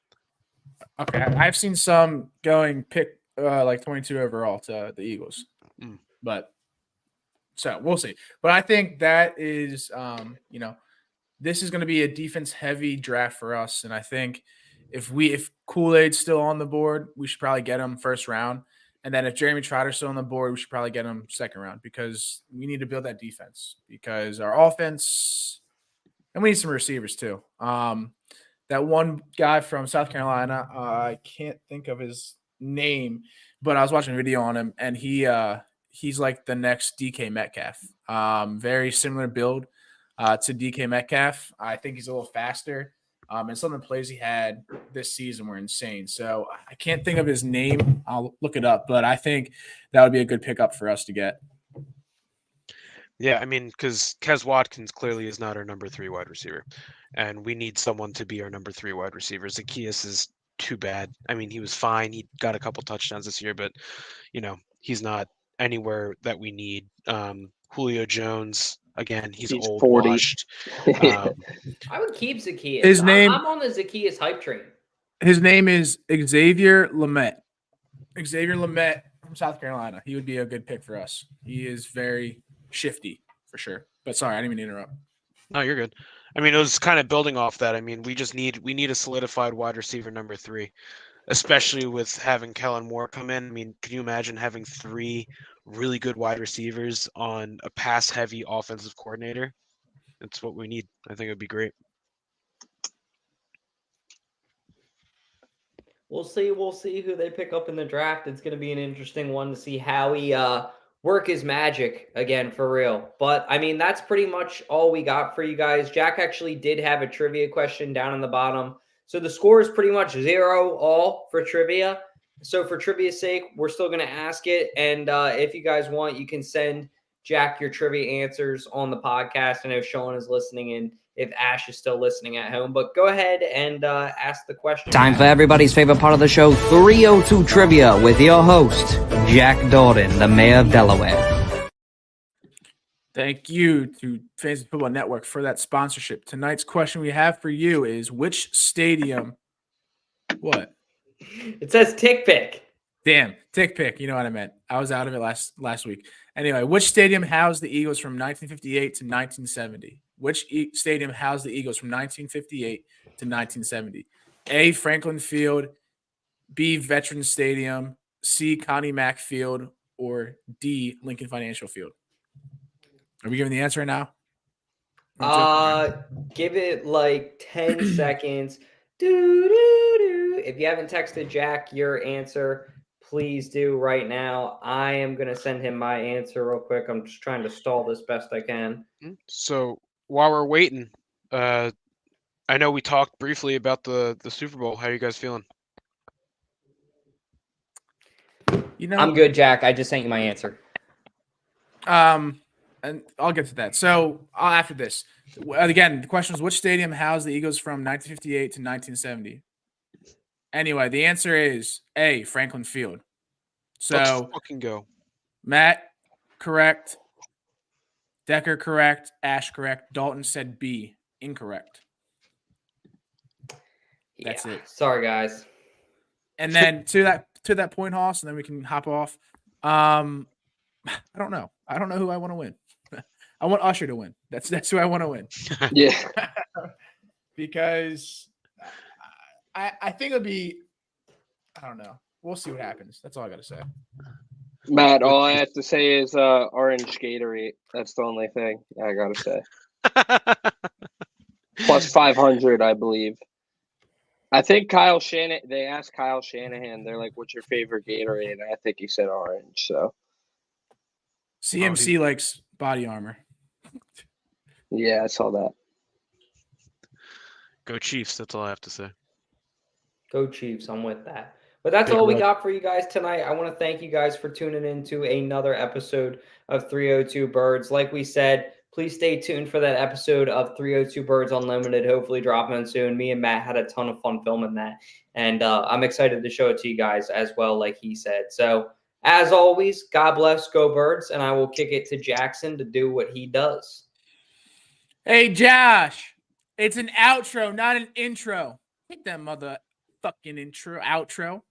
Okay. I've seen some going pick like 22 overall to the Eagles. But so we'll see. But I think that is this is going to be a defense heavy draft for us. And I think if Kool-Aid's still on the board, we should probably get him first round. And then if Jeremy Trotter's still on the board, we should probably get him second round, because we need to build that defense, because our offense, and we need some receivers too. That one guy from South Carolina, I can't think of his name, but I was watching a video on him, and he's like the next DK Metcalf. Very similar build to DK Metcalf. I think he's a little faster. And some of the plays he had this season were insane. So I can't think of his name. I'll look it up, but I think that would be a good pickup for us to get. Yeah, I mean, because Kez Watkins clearly is not our number 3 wide receiver, and we need someone to be our number 3 wide receiver. Zacchaeus is too bad. I mean, he was fine. He got a couple touchdowns this year, but, he's not anywhere that we need. Julio Jones, again, he's old, 40. washed. I would keep Zacchaeus. I'm on the Zacchaeus hype train. His name is Xavier Lamette. Xavier Lamette from South Carolina. He would be a good pick for us. He is very shifty for sure. But sorry, I didn't mean to interrupt. No, you're good. I mean, it was kind of building off that. I mean, we need a solidified wide receiver number 3, especially with having Kellen Moore come in. I mean, can you imagine having 3 really good wide receivers on a pass-heavy offensive coordinator? That's what we need. I think it would be great. We'll see who they pick up in the draft. It's going to be an interesting one to see how he work his magic again, for real. But I mean, that's pretty much all we got for you guys. Jack actually did have a trivia question down in the bottom. So the score is pretty much 0-all for trivia. So for trivia's sake, we're still going to ask it. And if you guys want, you can send Jack your trivia answers on the podcast. I know Sean is listening and if Ash is still listening at home. But go ahead and ask the question. Time for everybody's favorite part of the show, 302 Trivia, with your host, Jack Dordan, the mayor of Delaware. Thank you to Fantasy Football Network for that sponsorship. Tonight's question we have for you is, which stadium... What? It says tick pick. Damn, tick pick. You know what I meant. I was out of it last week. Anyway, which stadium housed the Eagles from 1958 to 1970? Which stadium housed the Eagles from 1958 to 1970? A, Franklin Field, B, Veterans Stadium, C, Connie Mack Field, or D, Lincoln Financial Field? Are we giving the answer right now? Give it like 10 seconds. If you haven't texted Jack your answer, please do right now. I am going to send him my answer real quick. I'm just trying to stall this best I can. So while we're waiting, I know we talked briefly about the Super Bowl. How are you guys feeling? You know, I'm good, Jack. I just sent you my answer. And I'll get to that. So after this, again, the question is, which stadium housed the Eagles from 1958 to 1970? Anyway, the answer is A, Franklin Field. So Let's fucking go. Matt, correct. Decker, correct. Ash, correct. Dalton said B, incorrect. That's it. Sorry, guys. And then to that point, Hoss, and then we can hop off. I don't know. I don't know who I want to win. I want Usher to win. That's who I want to win. Yeah. Because I think it'll be, I don't know. We'll see what happens. That's all I got to say. Matt, all I have to say is orange Gatorade. That's the only thing I got to say. Plus 500, I believe. I think they asked Kyle Shanahan, they're like, what's your favorite Gatorade? And I think he said orange. So CMC likes body armor. Yeah, I saw that. Go Chiefs. That's all I have to say. Go Chiefs. I'm with that. But that's all we got for you guys tonight. I want to thank you guys for tuning in to another episode of 302 Birds. Like we said, please stay tuned for that episode of 302 Birds Unlimited, hopefully dropping soon. Me and Matt had a ton of fun filming that, and I'm excited to show it to you guys as well, like he said. So, as always, God bless, go Birds, and I will kick it to Jackson to do what he does. Hey, Josh, it's an outro, not an intro. Take that motherfucking outro.